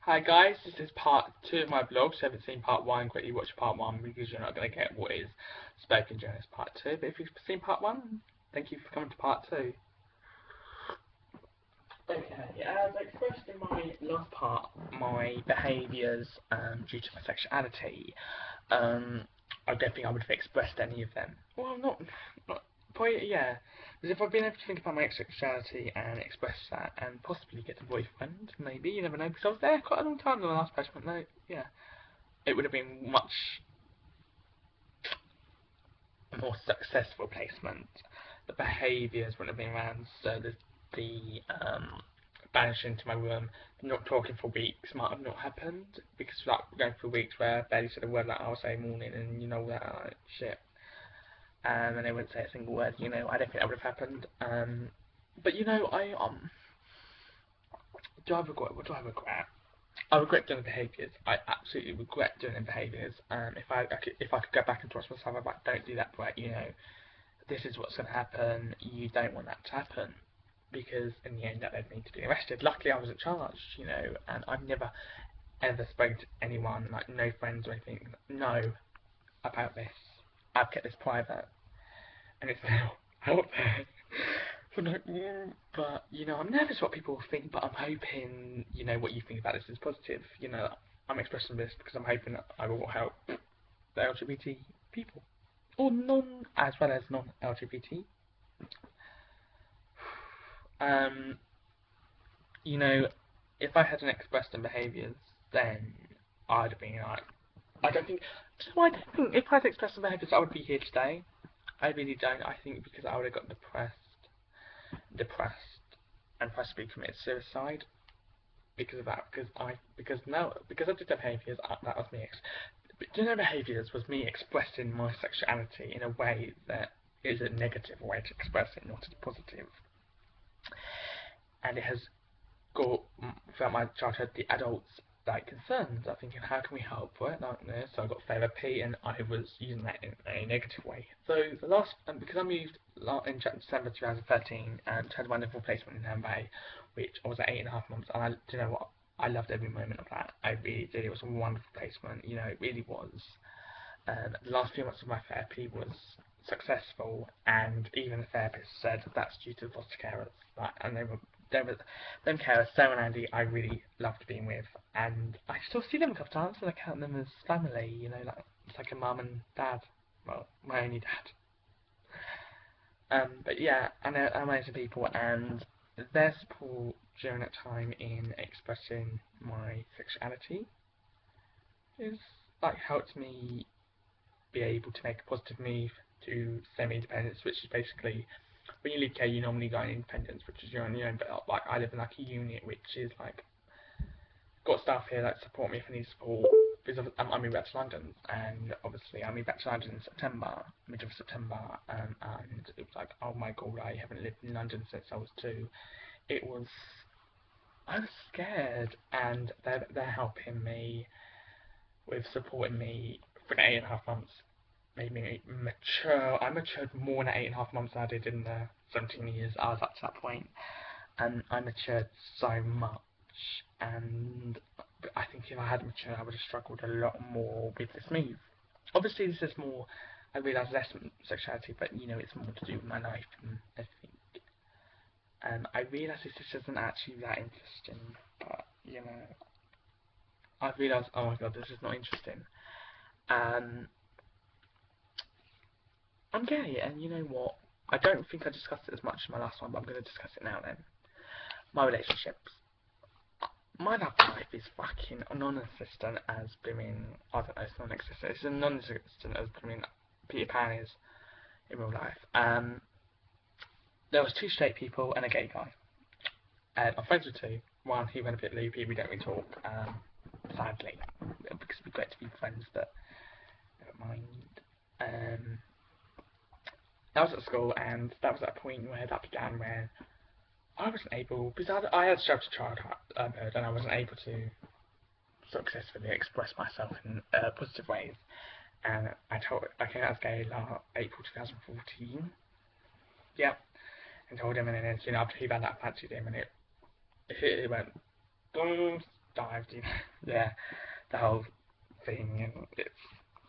Hi guys, this is part 2 of my blog. So if you haven't seen part 1, quickly watch part 1 because you're not going to get what is spoken during this part 2. But if you've seen part 1, thank you for coming to part 2. Okay, as expressed in my last part, my behaviours due to my sexuality, I don't think I would have expressed any of them. Well, not probably, yeah. Because if I've been able to think about my sexuality and express that, and possibly get a boyfriend, maybe, you never know, because I was there quite a long time in the last placement, no, yeah, it would have been much more successful placement. The behaviours wouldn't have been around, so the banished into my room, not talking for weeks might have not happened, because like going through weeks where I barely said a word like I'll say morning and you know that like, shit. And they wouldn't say a single word, I don't think that would have happened. But do I regret? What do I regret? I regret doing the behaviours. I absolutely regret doing the behaviours. If I could go back and trust myself, I'd be like, don't do that, Brett. This is what's going to happen. You don't want that to happen, because in the end that led me to be arrested. Luckily, I wasn't charged, and I've never ever spoken to anyone, like no friends or anything, know about this. I've kept this private, and it's now out there. But I'm nervous what people will think, but I'm hoping, what you think about this is positive. I'm expressing this because I'm hoping that I will help the LGBT people, or as well as non-LGBT. Um, if I hadn't expressed some behaviours, then I'd have been like, I don't think, just why I don't think if I'd expressed some behaviours, I would be here today. I really don't. I think because I would have got depressed, and possibly committed suicide because of that. Because I did the behaviours. That was me. Doing the behaviours was me expressing my sexuality in a way that is a negative way to express it, not a positive. And it has got throughout my childhood the adults like concerns. I'm thinking, how can we help with it like this? So I got therapy, and I was using that in a negative way. So the last, because I moved in December 2013 and had a wonderful placement in MBA, which I was at 8.5 months, and do you know what? I loved every moment of that. I really did. It was a wonderful placement. It really was. The last few months of my therapy was successful, and even the therapist said that's due to the foster carers. And they were them carers, Sarah and Andy, I really loved being with, and I still see them a couple of times, and I count them as family. Like it's like a mum and dad. Well, my only dad. But yeah, and they're amazing people, and their support during that time in expressing my sexuality is like helped me be able to make a positive move to semi-independence, which is basically when you leave care, you normally go in independence, which is you're on your own. But like I live in like a unit, which is like got staff here that support me if I need support. Because I moved back to London, and obviously I moved back to London in September, mid of September, and it was like, oh my god, I haven't lived in London since I was 2. It was, I was scared, and they're helping me with supporting me for 8.5 months. Made me mature. I matured more in 8.5 months than I did in the 17 years I was up to that point, and I matured so much. And I think if I hadn't matured, I would have struggled a lot more with this move. Obviously, this is more. I realise less sexuality, but it's more to do with my life and everything. I realise this isn't actually that interesting, but I've realised, oh my god, this is not interesting. Um, I'm gay, and you know what? I don't think I discussed it as much in my last one, but I'm going to discuss it now then. My relationships. My love life is fucking non-existent as blooming, I don't know, it's non-existent. It's non-existent as blooming Peter Pan is in real life. There was 2 straight people and a gay guy. I'm friends with 2. One, he went a bit loopy, we don't really talk, sadly, because it'd be great to be friends, but never mind. I was at school, and that was at a point where that began where I wasn't able, because I had sheltered childhood, and I wasn't able to successfully express myself in positive ways. And I came out as gay last April 2014. Yep. And told him, and then after he found out I fancied him, and it went boom. dived, yeah, the whole thing, and it's,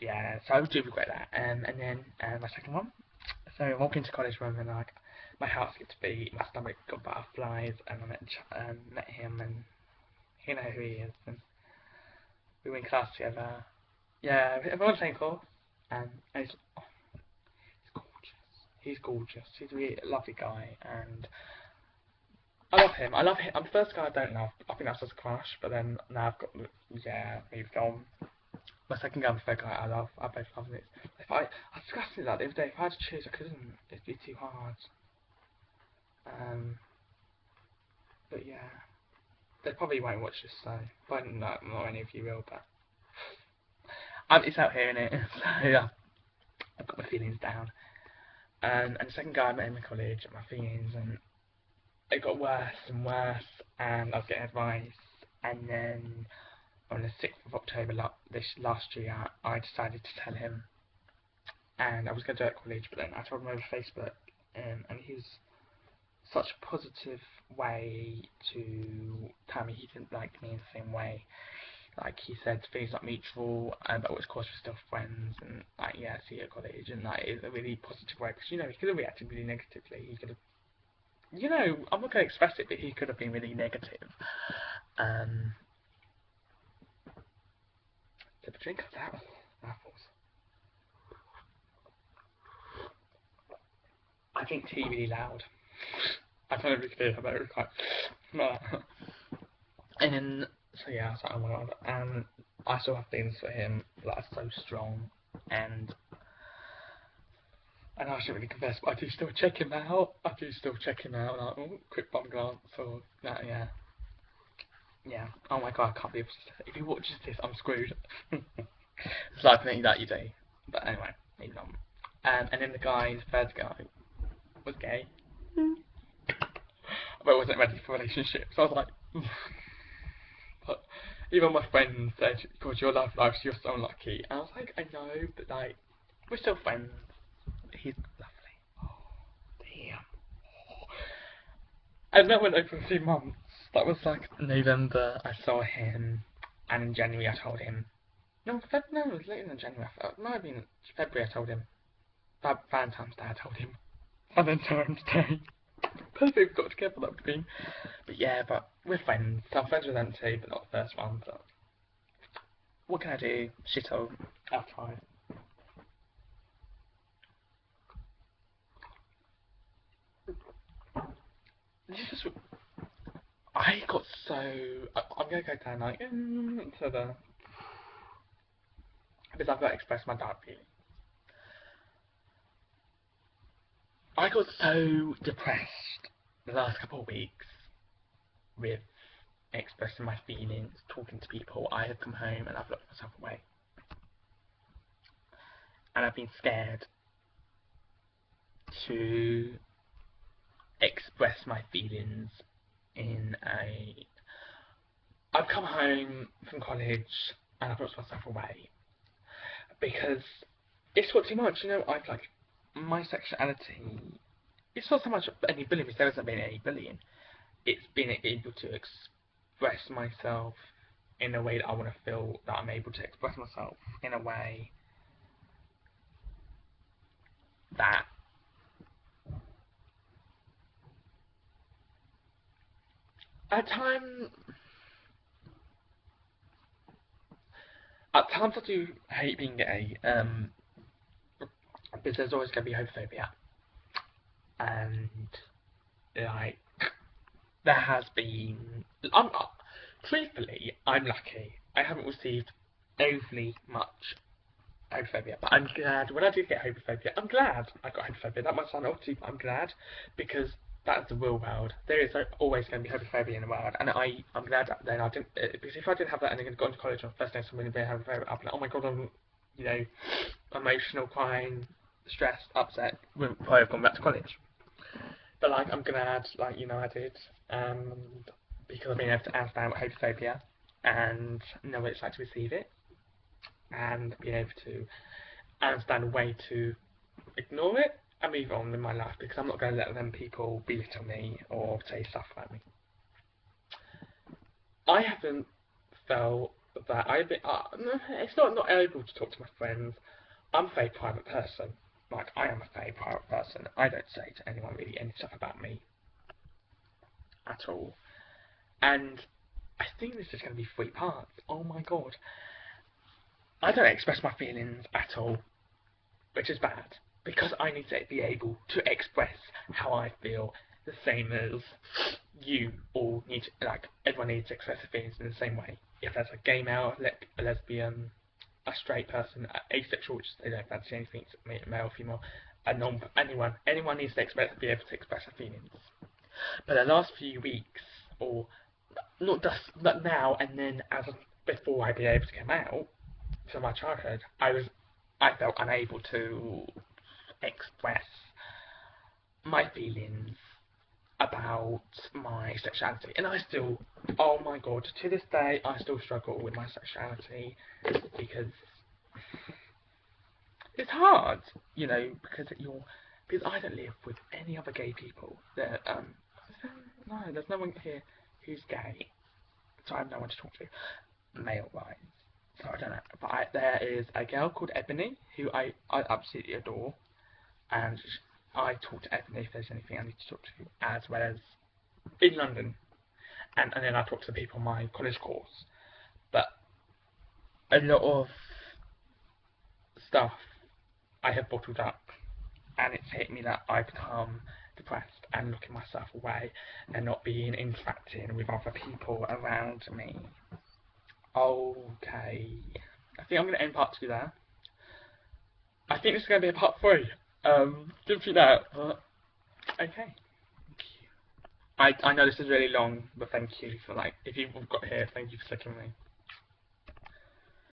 yeah, so I do regret that. And then my second one, so I walked into college room and like, my heart skipped a beat, my stomach got butterflies, and I met him, and you know who he is, and we were in class together. Yeah, we're on the same course, and he's gorgeous. He's gorgeous. He's a really lovely guy, and I love him. I love him. I'm the first guy I don't love. I think that's just a crush, but then now I've got, yeah, moved on. My second guy and third guy I love. I both love it. If I discussed it that the other day. If I had to choose, I couldn't. It'd be too hard. Um, but yeah, they probably won't watch this, so but not any of you will. But it's out here, innit? So yeah, I've got my feelings down. And the second guy I met in college, my feelings, and it got worse and worse, and I was getting advice, and then on the 6th of October this last year, I decided to tell him, and I was going to do it at college, but then I told him over Facebook, and he was such a positive way to tell me he didn't like me in the same way. Like, he said things like mutual, but of course we're still friends, and like, yeah, see you at college, and like, it's a really positive way, because, he could have reacted really negatively. He could have, I'm not going to express it, but he could have been really negative. So the drink comes out. Apples. I think tea really loud. I don't know if you can hear that, it's quite. And then, so yeah, so I'm around, and I still have feelings for him that are so strong, and I shouldn't really confess, but I do still check him out. Like, oh, quick bum glance, or that, yeah. Yeah. Oh my god, I can't believe if he watches this, I'm screwed. It's like something that you do. But anyway, moving on. And then the third guy, was gay. But I wasn't ready for relationships. So I was like, but even my friends said, God, your love life, you're so unlucky. And I was like, I know, but like, we're still friends. He's lovely. Oh, damn. And that went over a few months. That was like November, I saw him, and in January I told him. No, it was later than January. It might have been February I told him. Valentine's Day I told him. Valentine's Day. Perfect, we got together, that would be. But yeah, but we're friends. So I'm friends with them too, but not the first one. But what can I do? Shithole. I'll try. This is. I got so. I'm gonna go down like to the. Because I've got to express my dark feelings. I got so depressed the last couple of weeks with expressing my feelings, talking to people. I have come home and I've locked myself away. And I've been scared to express my feelings in a... I've come home from college and I've locked myself away because it's got too much, I've like, my sexuality, it's not so much any bullying, because there hasn't been any bullying, it's being able to express myself in a way that I want to feel that I'm able to express myself in a way that at times I do hate being gay, because there's always going to be homophobia, and like there has been. Truthfully, I'm lucky. I haven't received overly much homophobia, but I'm glad when I do get homophobia. I'm glad I got homophobia. That might sound odd to you, but I'm glad because that's the real world. There is always going to be homophobia in the world, and I'm glad that then I didn't. Because if I didn't have that and then got into college on the first day somebody being homophobia, I'd be like, oh my god, I'm emotional, crying, stressed, upset. Wouldn't probably have gone back to college. But like, I'm glad, I did, because I've been able to understand what homophobia and know what it's like to receive it, and being able to understand a way to ignore it and move on in my life, because I'm not going to let them people belittle me or say stuff about me. I haven't. felt that I've been, it's not able to talk to my friends. I'm a very private person. Like, I am a very private person. I don't say to anyone really any stuff about me at all. And I think this is going to be 3 parts. Oh my god. I don't express my feelings at all, which is bad. Because I need to be able to express how I feel, the same as you all need to, like, everyone needs to express their feelings in the same way. If there's a gay male, a lesbian, a straight person, asexual, which they don't fancy anything, male, female, anyone needs to be able to express their feelings. But the last few weeks, or not now and then as before I be able to come out from my childhood, I felt unable to express my feelings about my sexuality, and I still, oh my god, to this day I still struggle with my sexuality because it's hard, because I don't live with any other gay people. No, there's no one here who's gay, so I have no one to talk to, male-wise. So I don't know, but there is a girl called Ebony who I absolutely adore, and I talk to Ebony if there's anything I need to talk to, as well as in London, and then I talk to the people on my college course. But a lot of stuff I have bottled up, and it's hit me that I become depressed and looking myself away and not being interacting with other people around me. Okay, I think I'm going to end part 2 there. I think this is going to be a part 3. Didn't think that, but okay. I know this is really long, but thank you for, like, if you've got here, thank you for sticking with me.